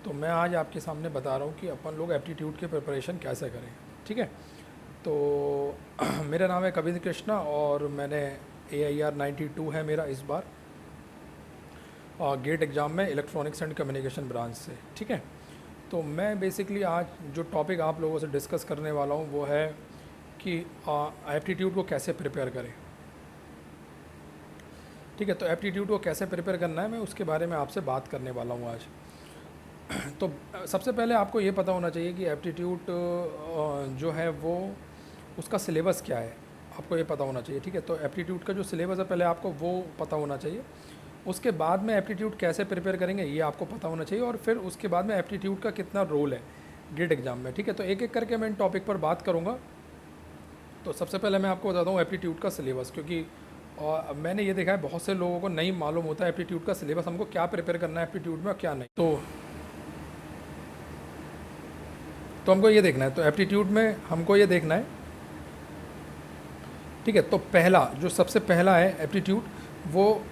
तो मैं आज आपके सामने बता रहा हूँ कि अपन लोग एप्टीट्यूड की प्रिपरेशन कैसे करें। ठीक है, तो मेरा नाम है कविंद्र कृष्णा और मैंने AIR 92 है मेरा इस बार और गेट एग्ज़ाम में इलेक्ट्रॉनिक्स एंड कम्युनिकेशन ब्रांच से। ठीक है, तो मैं बेसिकली आज जो टॉपिक आप लोगों से डिस्कस करने वाला हूँ वो है कि एप्टीट्यूड को कैसे प्रिपेयर करें। ठीक है, तो एप्टीट्यूड को कैसे प्रिपेयर करना है मैं उसके बारे में आपसे बात करने वाला हूँ आज। तो सबसे पहले आपको ये पता होना चाहिए कि एप्टीट्यूड जो है वो उसका सिलेबस क्या है, आपको ये पता होना चाहिए। ठीक है, तो एप्टीट्यूड का जो सिलेबस है पहले आपको वो पता होना चाहिए। उसके बाद में एप्टीट्यूड कैसे प्रिपेयर करेंगे ये आपको पता होना चाहिए, और फिर उसके बाद में एप्टीट्यूड का कितना रोल है गेट एग्ज़ाम में। ठीक है, तो एक एक करके मैं इन टॉपिक पर बात करूँगा। तो सबसे पहले मैं आपको बताता हूँ एप्टीट्यूड का सिलेबस, क्योंकि और मैंने ये देखा है बहुत से लोगों को नहीं मालूम होता है एप्टीट्यूड का सिलेबस, हमको क्या प्रिपेयर करना है एप्टीट्यूड में और क्या नहीं। तो हमको ये देखना है, तो एप्टीट्यूड में हमको ये देखना है। ठीक है, तो पहला जो सबसे पहला है एप्टीट्यूड, वो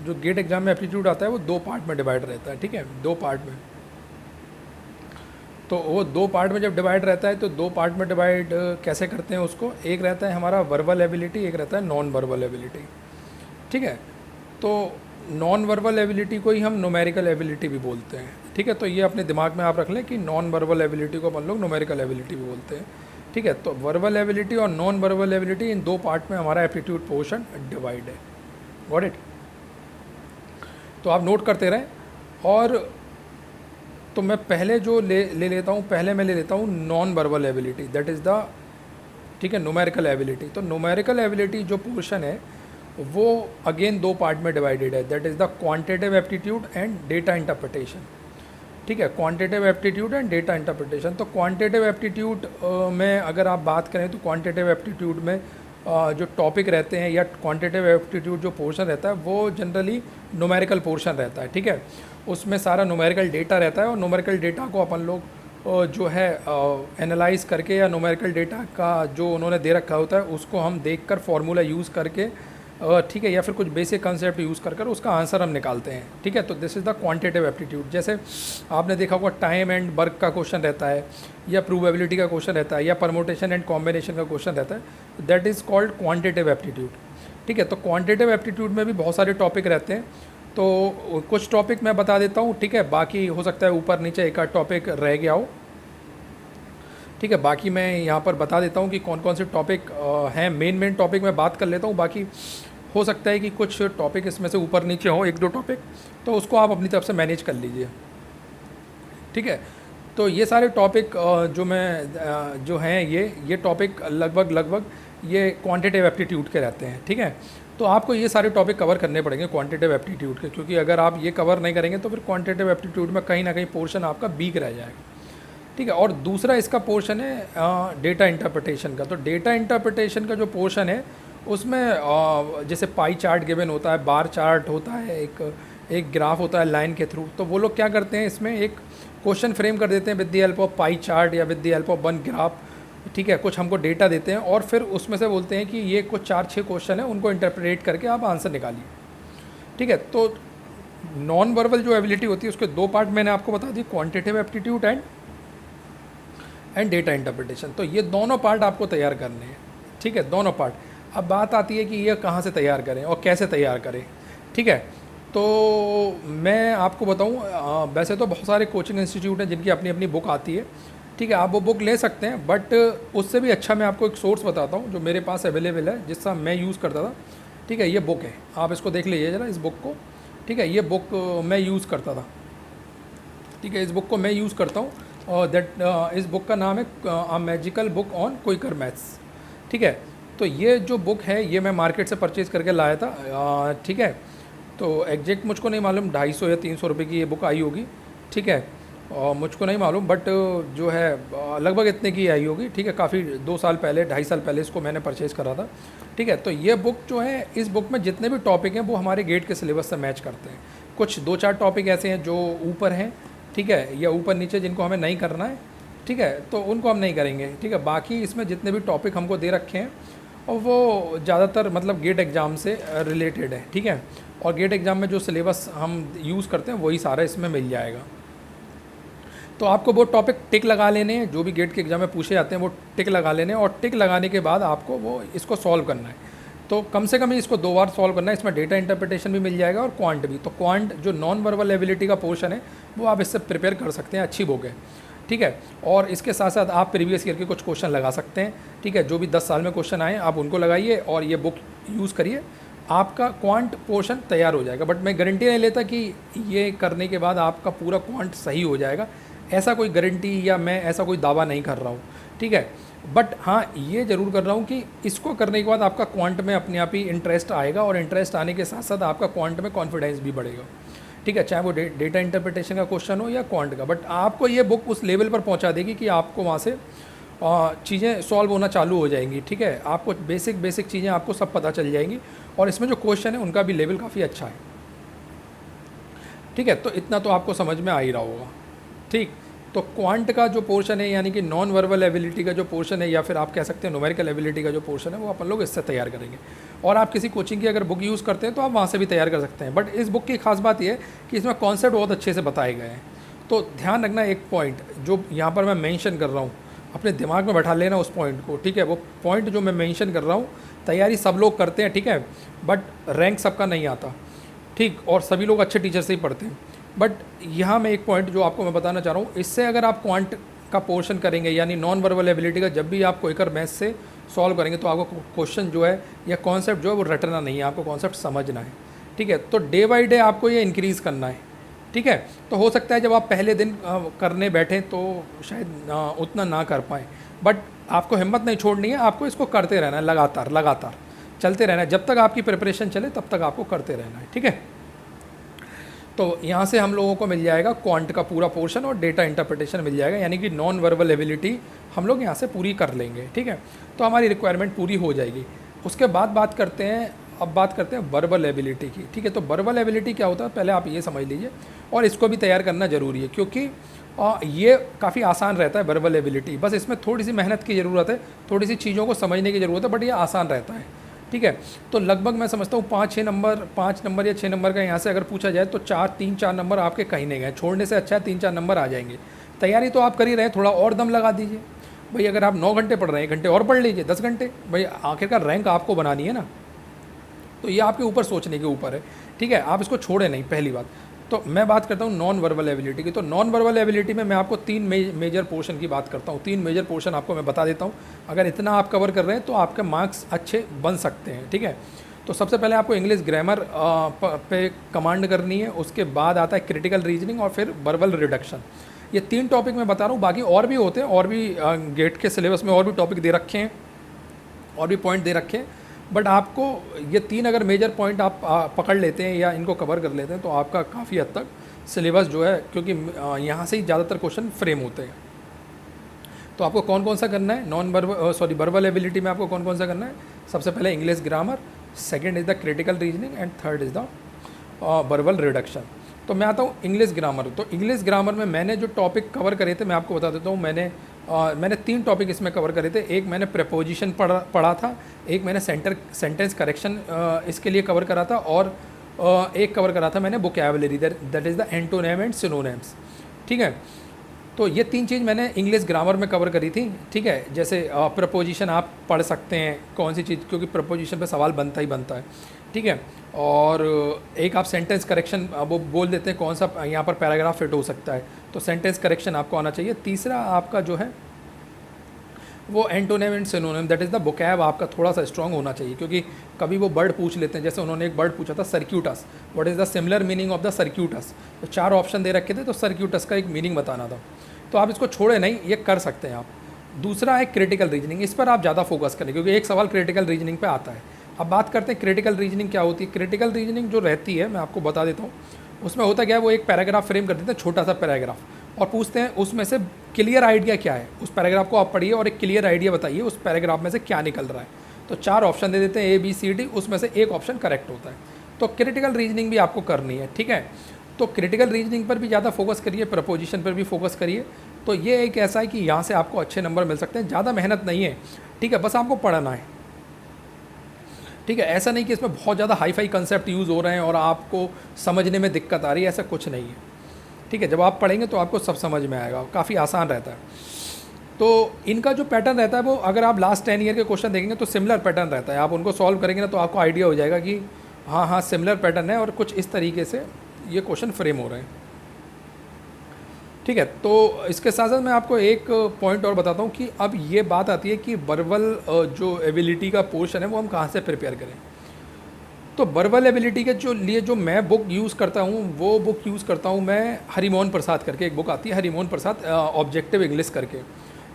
जो गेट एग्जाम में एप्टीट्यूड आता है वो दो पार्ट में डिवाइड रहता है। ठीक है, दो पार्ट में, तो वो दो पार्ट में जब डिवाइड रहता है तो दो पार्ट में डिवाइड कैसे करते हैं उसको, एक रहता है हमारा वर्बल एबिलिटी, एक रहता है नॉन वर्बल एबिलिटी। ठीक है, तो नॉन वर्बल एबिलिटी को ही हम न्यूमेरिकल एबिलिटी भी बोलते हैं। ठीक है, तो ये अपने दिमाग में आप रख लें कि नॉन वर्बल एबिलिटी को अपन लोग न्यूमेरिकल एबिलिटी भी बोलते हैं। ठीक है, तो वर्बल एबिलिटी और नॉन वर्बल एबिलिटी इन दो पार्ट में हमारा एप्टीट्यूड पोर्शन डिवाइड है। Got it? तो आप नोट करते रहें। और तो मैं पहले जो ले लेता हूँ, पहले मैं ले लेता हूँ non verbal ability, that is the, ठीक है, न्यूमेरिकल एबिलिटी। तो न्यूमेरिकल एबिलिटी जो पोर्शन है वो अगेन दो पार्ट में डिवाइडेड है, that is the quantitative aptitude and data interpretation. ठीक है, quantitative aptitude and data interpretation. तो क्वांटिटेटिव एप्टीट्यूड में अगर आप बात करें तो क्वांटिटेटिव एप्टीट्यूड में जो टॉपिक रहते हैं या क्वांटिटेटिव एप्टीट्यूड जो पोर्शन रहता है वो जनरली न्यूमेरिकल पोर्शन रहता है। ठीक है, उसमें सारा न्यूमेरिकल डेटा रहता है और न्यूमेरिकल डेटा को अपन लोग जो है एनालाइज करके या न्यूमेरिकल डेटा का जो उन्होंने दे रखा होता है उसको हम देखकर फार्मूला यूज़ करके, ठीक है, या फिर कुछ बेसिक कंसेप्ट यूज़ कर कर उसका आंसर हम निकालते हैं। ठीक है, तो this is the quantitative aptitude. जैसे आपने देखा होगा टाइम एंड वर्क का क्वेश्चन रहता है, या प्रूवेबिलिटी का क्वेश्चन रहता है, या परमोटेशन एंड कॉम्बिनेशन का क्वेश्चन रहता है, that is called quantitative aptitude. ठीक है, तो क्वांटिटेटिव एप्टीट्यूड में भी बहुत सारे टॉपिक रहते हैं, तो कुछ टॉपिक मैं बता देता हूँ। ठीक है, बाकी हो सकता है ऊपर नीचे एक आध टॉपिक रह गया हो। ठीक है, बाकी मैं यहाँ पर बता देता हूँ कि कौन कौन से टॉपिक हैं। मेन टॉपिक मैं बात कर लेता हूँ, बाकी हो सकता है कि कुछ टॉपिक इसमें से ऊपर नीचे हो, एक दो टॉपिक, तो उसको आप अपनी तरफ से मैनेज कर लीजिए। ठीक है, तो ये सारे टॉपिक जो मैं जो हैं ये टॉपिक लगभग ये क्वांटिटेटिव एप्टीट्यूड के रहते हैं। ठीक है, तो आपको ये सारे टॉपिक कवर करने पड़ेंगे क्वांटिटेटिव एप्टीट्यूड के, क्योंकि अगर आप ये कवर नहीं करेंगे तो फिर क्वांटिटेटिव एप्टीट्यूड में कहीं ना कहीं पोर्शन आपका वीक रह जाएगा। ठीक है, और दूसरा इसका पोर्शन है डेटा इंटरप्रिटेशन का। तो डेटा इंटरप्रिटेशन का जो पोर्शन है उसमें जैसे पाई चार्ट गिवन होता है, बार चार्ट होता है, एक ग्राफ होता है लाइन के थ्रू। तो वो लोग क्या करते हैं, इसमें एक क्वेश्चन फ्रेम कर देते हैं with the help of pie chart या with the help of one graph. ठीक है, कुछ हमको डेटा देते हैं और फिर उसमें से बोलते हैं कि ये कुछ 4-6 क्वेश्चन है, उनको इंटरप्रेट करके आप आंसर निकालिए। ठीक है, तो नॉन वर्बल जो एबिलिटी होती है उसके दो पार्ट मैंने आपको बता दी, quantitative aptitude and data interpretation. तो ये दोनों पार्ट आपको तैयार करने हैं। ठीक है, दोनों पार्ट। अब बात आती है कि ये कहाँ से तैयार करें और कैसे तैयार करें। ठीक है, तो मैं आपको बताऊँ, वैसे तो बहुत सारे कोचिंग इंस्टीट्यूट हैं जिनकी अपनी अपनी बुक आती है। ठीक है, आप वो बुक ले सकते हैं, बट उससे भी अच्छा मैं आपको एक सोर्स बताता हूँ जो मेरे पास अवेलेबल है, जिसका मैं यूज़ करता था। ठीक है, ये बुक है, आप इसको देख लीजिए ज़रा इस बुक को। ठीक है, ये बुक मैं यूज़ करता था। ठीक है, इस बुक को मैं यूज़ करता हूँ और इस बुक का नाम है a magical book on quicker maths. ठीक है, तो ये जो बुक है ये मैं मार्केट से परचेज़ करके लाया था। ठीक है, तो एग्जैक्ट मुझको नहीं मालूम, 250 या 300 रुपये की ये बुक आई होगी। ठीक है, और मुझको नहीं मालूम, बट जो है लगभग इतने की आई होगी। ठीक है, काफ़ी 2 साल पहले, 2.5 साल पहले इसको मैंने परचेज़ करा था। ठीक है, तो ये बुक जो है, इस बुक में जितने भी टॉपिक हैं वो हमारे गेट के सिलेबस से मैच करते हैं। कुछ 2-4 टॉपिक ऐसे हैं जो ऊपर हैं, ठीक है, या ऊपर नीचे जिनको हमें नहीं करना है। ठीक है, तो उनको हम नहीं करेंगे। ठीक है, बाकी इसमें जितने भी टॉपिक हमको दे रखे हैं और वो ज़्यादातर मतलब गेट एग्ज़ाम से रिलेटेड है। ठीक है, और गेट एग्ज़ाम में जो सिलेबस हम यूज़ करते हैं वही सारा इसमें मिल जाएगा। तो आपको वो टॉपिक टिक लगा लेने हैं, जो भी गेट के एग्जाम में पूछे जाते हैं वो टिक लगा लेने हैं, और टिक लगाने के बाद आपको वो इसको सॉल्व करना है। तो कम से कम इसको 2 बार सॉल्व करना है। इसमें डेटा इंटरप्रिटेशन भी मिल जाएगा और क्वांट भी। तो क्वांट जो नॉन वर्बल एबिलिटी का पोर्शन है वो आप इससे प्रिपेयर कर सकते हैं, अच्छी बुक है, ठीक है। और इसके साथ साथ आप प्रीवियस ईयर के कुछ क्वेश्चन लगा सकते हैं, ठीक है। जो भी 10 साल में क्वेश्चन आए आप उनको लगाइए और ये बुक यूज़ करिए, आपका क्वांट पोर्शन तैयार हो जाएगा। बट मैं गारंटी नहीं लेता कि ये करने के बाद आपका पूरा क्वांट सही हो जाएगा, ऐसा कोई गारंटी या मैं ऐसा कोई दावा नहीं कर रहा हूँ, ठीक है। बट हाँ, ये ज़रूर कर रहा हूँ कि इसको करने के बाद आपका क्वांट में अपने आप ही इंटरेस्ट आएगा, और इंटरेस्ट आने के साथ साथ आपका क्वांट में कॉन्फिडेंस भी बढ़ेगा, ठीक है। चाहे वो डेटा इंटरप्रिटेशन का क्वेश्चन हो या क्वांट का, बट आपको ये बुक उस लेवल पर पहुँचा देगी कि आपको वहाँ से चीज़ें सॉल्व होना चालू हो जाएंगी, ठीक है। आपको बेसिक चीज़ें आपको सब पता चल जाएंगी, और इसमें जो क्वेश्चन है उनका भी लेवल काफ़ी अच्छा है, ठीक है। तो इतना तो आपको समझ में आ ही रहा होगा, ठीक। तो क्वांट का जो पोर्शन है, यानी कि नॉन वर्बल एबिलिटी का जो पोर्शन है, या फिर आप कह सकते हैं न्यूमेरिकल एबिलिटी का जो पोर्शन है, वो अपन लोग इससे तैयार करेंगे। और आप किसी कोचिंग की अगर बुक यूज़ करते हैं तो आप वहाँ से भी तैयार कर सकते हैं। बट इस बुक की खास बात यह है कि इसमें कॉन्सेप्ट बहुत अच्छे से बताए गए हैं। तो ध्यान रखना एक पॉइंट जो यहाँ पर मैं मेंशन कर रहा हूँ, अपने दिमाग में बैठा लेना उस पॉइंट को, ठीक है। वो पॉइंट जो मैं मेंशन कर रहा हूँ, तैयारी सब लोग करते हैं, ठीक है, बट रैंक सबका नहीं आता, ठीक। और सभी लोग अच्छे टीचर से ही पढ़ते हैं। बट यहाँ मैं एक पॉइंट जो आपको मैं बताना चाह रहा हूँ, इससे अगर आप क्वांट का पोर्शन करेंगे, यानी नॉन वर्बल एबिलिटी का, जब भी आप क्विकर मैथ्स से सॉल्व करेंगे तो आपको क्वेश्चन जो है या कॉन्सेप्ट जो है वो रटना नहीं है, आपको कॉन्सेप्ट समझना है, ठीक है। तो डे बाई डे आपको ये इंक्रीज़ करना है, ठीक है। तो हो सकता है जब आप पहले दिन करने बैठें तो शायद उतना ना कर पाएँ, बट आपको हिम्मत नहीं छोड़नी है, आपको इसको करते रहना है, लगातार चलते रहना है। जब तक आपकी प्रिपरेशन चले तब तक आपको करते रहना है, ठीक है। तो यहाँ से हम लोगों को मिल जाएगा क्वांट का पूरा पोर्शन और डेटा इंटरप्रिटेशन मिल जाएगा, यानी कि नॉन वर्बल एबिलिटी हम लोग यहाँ से पूरी कर लेंगे, ठीक है। तो हमारी रिक्वायरमेंट पूरी हो जाएगी। उसके बाद बात करते हैं वर्बल एबिलिटी की, ठीक है। तो वर्बल एबिलिटी क्या होता है, पहले आप ये समझ लीजिए, और इसको भी तैयार करना ज़रूरी है, क्योंकि ये काफ़ी आसान रहता है वर्बल एबिलिटी। बस इसमें थोड़ी सी मेहनत की ज़रूरत है, थोड़ी सी चीज़ों को समझने की ज़रूरत है, बट ये आसान रहता है, ठीक है। तो लगभग मैं समझता हूँ 5 नंबर या 6 नंबर का यहाँ से अगर पूछा जाए तो 3-4 नंबर आपके कहीं नहीं गए, छोड़ने से अच्छा है 3-4 नंबर आ जाएंगे। तैयारी तो आप कर ही रहे हैं, थोड़ा और दम लगा दीजिए भाई। अगर आप 9 घंटे पढ़ रहे हैं, 1 घंटे और पढ़ लीजिए, 10 घंटे, भाई आखिरकार रैंक आपको बनानी है ना। तो ये आपके ऊपर सोचने के ऊपर है, ठीक है। आप इसको छोड़े नहीं, पहली बात। तो मैं बात करता हूँ नॉन वर्बल एबिलिटी की। तो नॉन वर्बल एबिलिटी में मैं आपको 3 मेजर पोर्शन की बात करता हूँ। 3 मेजर पोर्शन आपको मैं बता देता हूँ। अगर इतना आप कवर कर रहे हैं तो आपके मार्क्स अच्छे बन सकते हैं, ठीक है। तो सबसे पहले आपको इंग्लिश ग्रामर पे कमांड करनी है, उसके बाद आता है क्रिटिकल रीजनिंग और फिर वर्बल रिडक्शन। ये 3 टॉपिक मैं बता रहा हूँ, बाकी और भी होते हैं, और भी गेट के सिलेबस में और भी टॉपिक दे रखे हैं, और भी पॉइंट दे रखे हैं। बट आपको ये 3 अगर मेजर पॉइंट आप पकड़ लेते हैं या इनको कवर कर लेते हैं तो आपका काफ़ी हद तक सिलेबस जो है, क्योंकि यहाँ से ही ज़्यादातर क्वेश्चन फ्रेम होते हैं। तो आपको कौन कौन सा करना है, वर्बल एबिलिटी में आपको कौन कौन सा करना है। सबसे पहले English grammar, second is the critical reasoning and third is the verbal reduction. तो मैं आता हूँ इंग्लिश ग्रामर। तो इंग्लिश ग्रामर में मैंने जो टॉपिक कवर करे थे मैं आपको बता देता हूँ। मैंने 3 टॉपिक इसमें कवर करे थे। एक मैंने प्रेपोजिशन पढ़ा था, एक मैंने सेंटेंस करेक्शन इसके लिए कवर करा था, और एक कवर करा था मैंने vocabulary, that is the antonym and synonyms, ठीक है। तो ये 3 चीज़ मैंने इंग्लिश ग्रामर में कवर करी थी, ठीक है। जैसे प्रपोजिशन आप पढ़ सकते हैं, कौन सी चीज़, क्योंकि प्रपोजिशन पे सवाल बनता ही बनता है, ठीक है। और एक आप सेंटेंस करेक्शन वो बोल देते हैं कौन सा यहाँ पर पैराग्राफ फिट हो सकता है, तो सेंटेंस करेक्शन आपको आना चाहिए। तीसरा आपका जो है वो antonym and synonym, that is the vocab आपका थोड़ा सा स्ट्रॉन्ग होना चाहिए, क्योंकि कभी वो वर्ड पूछ लेते हैं। जैसे उन्होंने एक वर्ड पूछा था circuitous, what is the similar meaning of the circuitous. तो 4 ऑप्शन दे रखे थे, तो सर्क्यूटस का एक मीनिंग बताना था। तो आप इसको छोड़े नहीं, ये कर सकते हैं आप। दूसरा है क्रिटिकल रीजनिंग, इस पर आप ज़्यादा फोकस करें, क्योंकि एक सवाल क्रिटिकल रीजनिंग पे आता है। अब बात करते हैं क्रिटिकल रीजनिंग क्या होती है। क्रिटिकल रीजनिंग जो रहती है मैं आपको बता देता हूँ। उसमें होता क्या है, वो एक पैराग्राफ फ्रेम कर देते हैं, छोटा सा पैराग्राफ, और पूछते हैं उसमें से क्लियर आइडिया क्या है। उस पैराग्राफ को आप पढ़िए और एक क्लियर आइडिया बताइए उस पैराग्राफ में से क्या निकल रहा है। तो 4 ऑप्शन दे देते हैं, ABCD, उसमें से एक ऑप्शन करेक्ट होता है। तो क्रिटिकल रीजनिंग भी आपको करनी है, ठीक है। तो क्रिटिकल रीजनिंग पर भी ज़्यादा फोकस करिए, प्रपोजिशन पर भी फोकस करिए। तो ये एक ऐसा है कि यहाँ से आपको अच्छे नंबर मिल सकते हैं। ज़्यादा मेहनत नहीं है, ठीक है, बस आपको पढ़ना है, ठीक है। ऐसा नहीं कि इसमें बहुत ज़्यादा हाई फाई कंसेप्ट यूज़ हो रहे हैं और आपको समझने में दिक्कत आ रही है, ऐसा कुछ नहीं है, ठीक है, जब आप पढ़ेंगे तो आपको सब समझ में आएगा, काफ़ी आसान रहता है। तो इनका जो पैटर्न रहता है वो अगर आप लास्ट 10 ईयर के क्वेश्चन देखेंगे तो सिमिलर पैटर्न रहता है, आप उनको सॉल्व करेंगे ना तो आपको आइडिया हो जाएगा कि हाँ सिमिलर पैटर्न है और कुछ इस तरीके से ये क्वेश्चन फ्रेम हो रहे हैं। ठीक है, तो इसके साथ साथ मैं आपको एक पॉइंट और बताता हूँ कि अब ये बात आती है कि वर्बल जो एबिलिटी का पोर्शन है वो हम कहाँ से प्रिपेयर करें। तो वर्बल एबिलिटी के जो मैं बुक यूज़ करता हूँ वो बुक यूज़ करता हूँ मैं हरिमोहन प्रसाद करके एक बुक आती है, हरिमोहन प्रसाद ऑब्जेक्टिव इंग्लिश करके।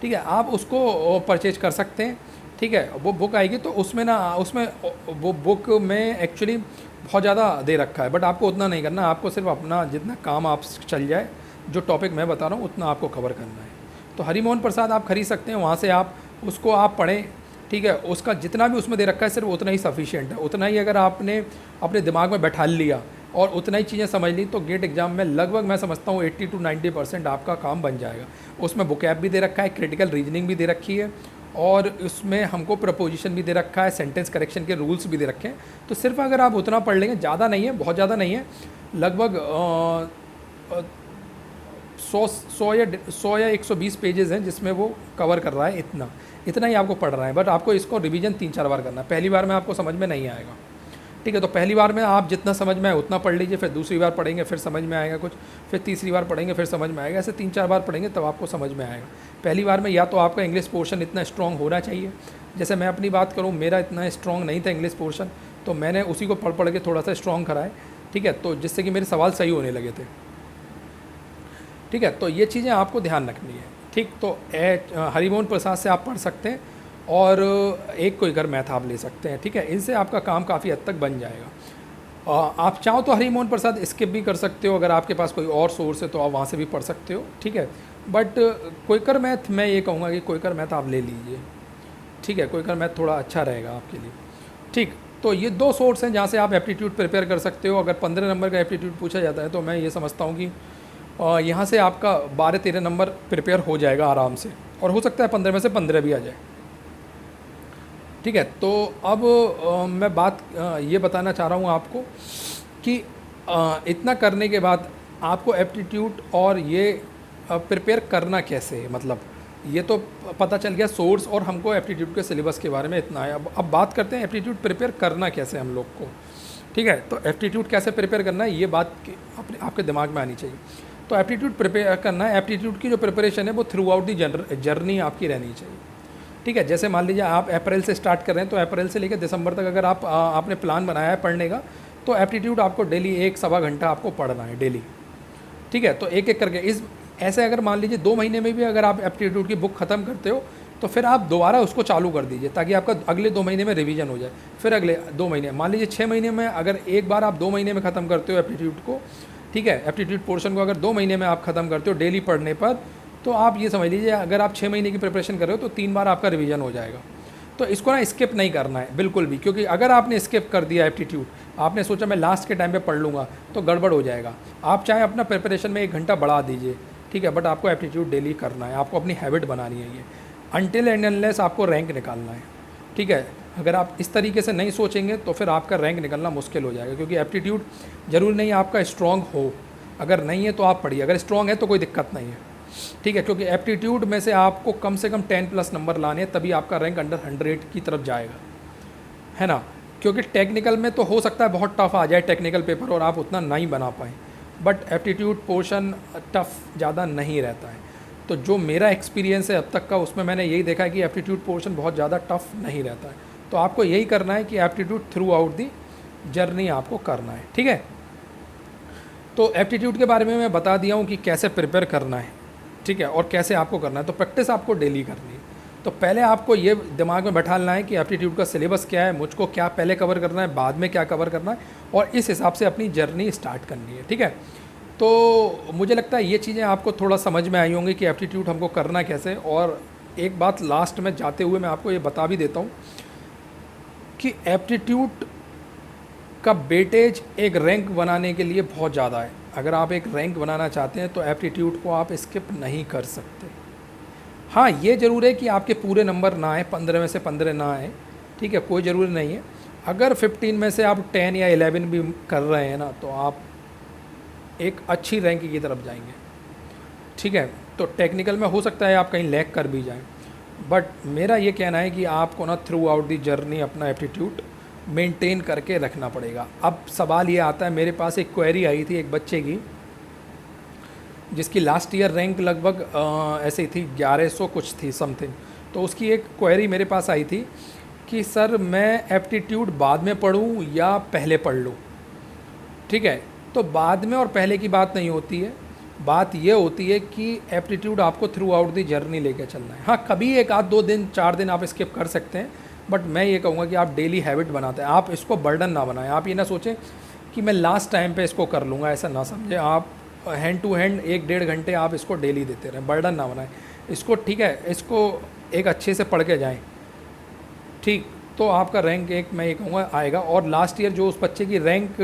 ठीक है, आप उसको परचेज कर सकते हैं। ठीक है, वो बुक आएगी तो उसमें वो बुक में एक्चुअली बहुत ज़्यादा दे रखा है, बट आपको उतना नहीं करना, आपको सिर्फ अपना जितना काम आप चल जाए, जो टॉपिक मैं बता रहा हूँ उतना आपको कवर करना है। तो हरिमोहन प्रसाद आप खरीद सकते हैं, वहाँ से आप उसको आप पढ़ें। ठीक है, उसका जितना भी उसमें दे रखा है सिर्फ उतना ही सफिशिएंट है, उतना ही अगर आपने अपने दिमाग में बैठा लिया और उतना ही चीज़ें समझ ली तो गेट एग्जाम में लगभग मैं समझता हूँ 80 to 90% आपका काम बन जाएगा। उसमें बुकैब भी दे रखा है, क्रिटिकल रीजनिंग भी दे रखी है और उसमें हमको प्रपोजिशन भी दे रखा है, सेंटेंस करेक्शन के रूल्स भी दे रखे हैं। तो सिर्फ अगर आप उतना पढ़ लेंगे, ज़्यादा नहीं है, बहुत ज़्यादा नहीं है, लगभग 100 या 120 पेजेस हैं जिसमें वो कवर कर रहा है, इतना ही आपको पढ़ रहा है। बट आपको इसको रिवीजन 3-4 बार करना है, पहली बार में आपको समझ में नहीं आएगा। ठीक है, तो पहली बार में आप जितना समझ में आए उतना पढ़ लीजिए, फिर दूसरी बार पढ़ेंगे फिर समझ में आएगा कुछ, फिर तीसरी बार पढ़ेंगे फिर समझ में आएगा, ऐसे 3-4 बार पढ़ेंगे तब आपको समझ में आएगा। पहली बार में या तो आपका इंग्लिश पोर्शन इतना स्ट्रॉन्ग होना चाहिए, जैसे मैं अपनी बात करूँ मेरा इतना स्ट्रॉन्ग नहीं था इंग्लिश पोर्शन, तो मैंने उसी को पढ़ के थोड़ा सा स्ट्रॉन्ग कराए। ठीक है, तो जिससे कि मेरे सवाल सही होने लगे थे। ठीक है, तो ये चीज़ें आपको ध्यान रखनी है। ठीक, तो हरिमोहन प्रसाद से आप पढ़ सकते हैं और एक क्विकर मैथ आप ले सकते हैं। ठीक है, इनसे आपका काम काफ़ी हद तक बन जाएगा। आप चाहो तो हरिमोहन प्रसाद स्किप भी कर सकते हो, अगर आपके पास कोई और सोर्स है तो आप वहाँ से भी पढ़ सकते हो। ठीक है, बट क्विकर मैथ मैं ये कहूँगा कि क्विकर मैथ आप ले लीजिए। ठीक है, क्विकर मैथ थोड़ा अच्छा रहेगा आपके लिए। ठीक, तो ये 2 सोर्स हैं जहाँ से आप एप्टीट्यूड प्रिपेयर कर सकते हो। अगर 15 नंबर का एप्टीट्यूड पूछा जाता है तो मैं ये समझता हूँ कि यहाँ से आपका 12-13 नंबर प्रिपेयर हो जाएगा आराम से, और हो सकता है 15 में से 15 भी आ जाए। ठीक है, तो अब मैं बात ये बताना चाह रहा हूँ आपको कि इतना करने के बाद आपको एप्टीट्यूड और ये प्रिपेयर करना कैसे है। मतलब ये तो पता चल गया सोर्स और हमको एप्टीट्यूड के सिलेबस के बारे में इतना है। अब बात करते हैं एप्टीट्यूड प्रिपेयर करना कैसे हम लोग को। ठीक है, तो एप्टीट्यूड कैसे प्रिपेयर करना है ये बात आपके दिमाग में आनी चाहिए। तो एप्टीट्यूड प्रिपेयर करना है, एप्टीट्यूड की जो प्रिपरेशन है वो थ्रू आउट दी जर्नी आपकी रहनी चाहिए। ठीक है, जैसे मान लीजिए आप अप्रैल से स्टार्ट कर रहे हैं तो अप्रैल से लेकर दिसंबर तक अगर आपने प्लान बनाया है पढ़ने का, तो एप्टीट्यूड आपको डेली 1-1.25 घंटा आपको पढ़ना है डेली। ठीक है, तो एक एक करके ऐसे अगर मान लीजिए 2 महीने में भी अगर आप एप्टीट्यूड की बुक ख़त्म करते हो तो फिर आप दोबारा उसको चालू कर दीजिए ताकि आपका अगले 2 महीने में रिवीजन हो जाए। फिर अगले 2 महीने, मान लीजिए 6 महीने में अगर एक बार आप 2 महीने में ख़त्म करते हो एप्टीट्यूड को, ठीक है, एप्टीट्यूड पोर्शन को अगर 2 महीने में आप ख़त्म करते हो डेली पढ़ने पर, तो आप ये समझ लीजिए अगर आप 6 महीने की प्रिपरेशन कर रहे हो तो 3 बार आपका रिवीजन हो जाएगा। तो इसको ना स्किप नहीं करना है बिल्कुल भी, क्योंकि अगर आपने स्किप कर दिया एप्टीट्यूड, आपने सोचा मैं लास्ट के टाइम पे पढ़ लूँगा, तो गड़बड़ हो जाएगा। आप चाहे अपना प्रिपरेशन में 1 घंटा बढ़ा दीजिए, ठीक है, बट आपको एप्टीट्यूड डेली करना है, आपको अपनी हैबिट बनानी है ये, अनटिल एंड अनलेस आपको रैंक निकालना है। ठीक है, अगर आप इस तरीके से नहीं सोचेंगे तो फिर आपका रैंक निकलना मुश्किल हो जाएगा, क्योंकि एप्टीट्यूड ज़रूरी नहीं आपका स्ट्रॉन्ग हो, अगर नहीं है तो आप पढ़िए, अगर स्ट्रॉन्ग है तो कोई दिक्कत नहीं है। ठीक है, क्योंकि एप्टीट्यूड में से आपको कम से कम 10+ नंबर लाने हैं, तभी आपका रैंक अंडर 100 की तरफ जाएगा, है ना। क्योंकि टेक्निकल में तो हो सकता है बहुत टफ आ जाए टेक्निकल पेपर और आप उतना नहीं बना पाएँ, बट एप्टीट्यूड पोर्शन टफ ज़्यादा नहीं रहता है। तो जो मेरा एक्सपीरियंस है अब तक का, उसमें मैंने यही देखा है कि एप्टीट्यूड पोर्शन बहुत ज़्यादा टफ नहीं रहता है। तो आपको यही करना है कि aptitude through out the journey आपको करना है। ठीक है, तो एप्टीट्यूड के बारे में मैं बता दिया हूँ कि कैसे प्रिपेयर करना है, ठीक है, और कैसे आपको करना है। तो प्रैक्टिस आपको डेली करनी है। तो पहले आपको ये दिमाग में बैठाना है कि एप्टीट्यूड का सिलेबस क्या है, मुझको क्या पहले कवर करना है, बाद में क्या कवर करना है, और इस हिसाब से अपनी जर्नी स्टार्ट करनी है। ठीक है, तो मुझे लगता है ये चीज़ें आपको थोड़ा समझ में आई होंगी कि एप्टीट्यूड हमको करना कैसे। और एक बात लास्ट में जाते हुए मैं आपको ये बता भी देता हूँ कि एप्टीट्यूड का वेटेज एक रैंक बनाने के लिए बहुत ज़्यादा है। अगर आप एक रैंक बनाना चाहते हैं तो एप्टीट्यूड को आप स्किप नहीं कर सकते। हाँ, ये ज़रूर है कि आपके पूरे नंबर ना आए, 15 में से 15 ना आए, ठीक है, कोई ज़रूरी नहीं है। अगर 15 में से आप 10 या 11 भी कर रहे हैं ना, तो आप एक अच्छी रैंक की तरफ जाएंगे। ठीक है, तो टेक्निकल में हो सकता है आप कहीं लैग कर भी जाएं, बट मेरा ये कहना है कि आपको ना थ्रू आउट दी जर्नी अपना एप्टीट्यूड मेंटेन करके रखना पड़ेगा। अब सवाल ये आता है, मेरे पास एक क्वेरी आई थी एक बच्चे की जिसकी लास्ट ईयर रैंक लगभग ऐसे ही थी 1100 कुछ थी समथिंग। तो उसकी एक क्वेरी मेरे पास आई थी कि सर मैं एप्टीट्यूड बाद में पढ़ूं या पहले पढ़ लूं। ठीक है, तो बाद में और पहले की बात नहीं होती है, बात ये होती है कि एप्टीट्यूड आपको थ्रू आउट दी जर्नी लेके चलना है। हाँ, कभी एक आध 2 दिन 4 दिन आप स्किप कर सकते हैं, बट मैं ये कहूँगा कि आप डेली हैबिट बनाते हैं, आप इसको बर्डन ना बनाएं। आप ये ना सोचें कि मैं लास्ट टाइम पे इसको कर लूँगा, ऐसा ना समझें। आप हैंड टू हैंड 1-1.5 घंटे आप इसको डेली देते रहें, बर्डन ना बनाएं इसको। ठीक है, इसको एक अच्छे से पढ़ के जाएँ, ठीक, तो आपका रैंक एक मैं ये कहूँगा आएगा। और लास्ट ईयर जो उस बच्चे की रैंक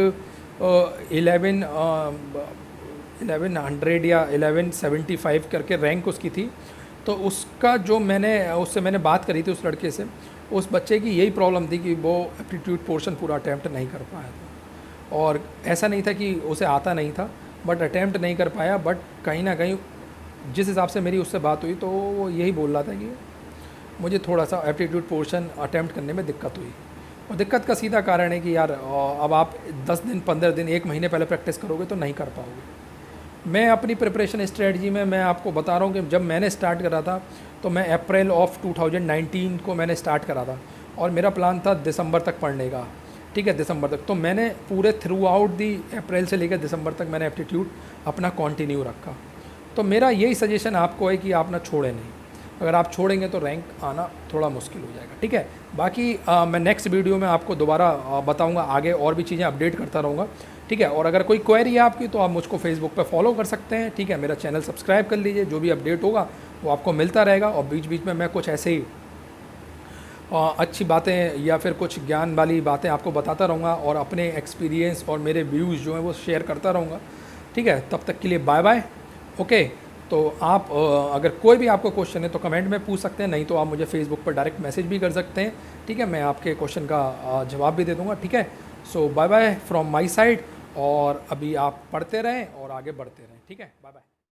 1100 या 1175 करके रैंक उसकी थी, तो उसका जो उससे मैंने बात करी थी उस लड़के से, उस बच्चे की यही प्रॉब्लम थी कि वो एप्टीट्यूड पोर्शन पूरा अटैम्प्ट नहीं कर पाया था। और ऐसा नहीं था कि उसे आता नहीं था, बट अटैम्प्ट नहीं कर पाया। बट कहीं ना कहीं जिस हिसाब से मेरी उससे बात हुई तो वो यही बोल रहा था कि मुझे थोड़ा सा एप्टीट्यूड पोर्शन अटैम्प्ट करने में दिक्कत हुई। और दिक्कत का सीधा कारण है कि यार अब आप 10 दिन 15 दिन 1 महीने पहले प्रैक्टिस करोगे तो नहीं कर पाओगे। मैं अपनी प्रिपरेशन स्ट्रेटजी में मैं आपको बता रहा हूँ कि जब मैंने स्टार्ट करा था तो मैं अप्रैल ऑफ 2019 को मैंने स्टार्ट करा था और मेरा प्लान था दिसंबर तक पढ़ने का। ठीक है, दिसंबर तक। तो मैंने पूरे थ्रू आउट दी अप्रैल से लेकर दिसंबर तक मैंने एप्टीट्यूड अपना कंटिन्यू रखा। तो मेरा यही सजेशन आपको है कि आप ना छोड़ें नहीं, अगर आप छोड़ेंगे तो रैंक आना थोड़ा मुश्किल हो जाएगा। ठीक है, बाकी मैं नेक्स्ट वीडियो में आपको दोबारा बताऊंगा, आगे और भी चीज़ें अपडेट करता रहूँगा। ठीक है, और अगर कोई क्वेरी है आपकी तो आप मुझको फेसबुक पे फॉलो कर सकते हैं। ठीक है, मेरा चैनल सब्सक्राइब कर लीजिए, जो भी अपडेट होगा वो आपको मिलता रहेगा। और बीच बीच में मैं कुछ ऐसे ही अच्छी बातें या फिर कुछ ज्ञान वाली बातें आपको बताता रहूँगा और अपने एक्सपीरियंस और मेरे व्यूज़ जो हैं वो शेयर करता रहूँगा। ठीक है, तब तक के लिए बाय बाय। ओके, तो आप अगर कोई भी आपको क्वेश्चन है तो कमेंट में पूछ सकते हैं, नहीं तो आप मुझे फेसबुक पर डायरेक्ट मैसेज भी कर सकते हैं। ठीक है, मैं आपके क्वेश्चन का जवाब भी दे दूँगा। ठीक है, so bye bye from my side, और अभी आप पढ़ते रहें और आगे बढ़ते रहें। ठीक है, बाय बाय।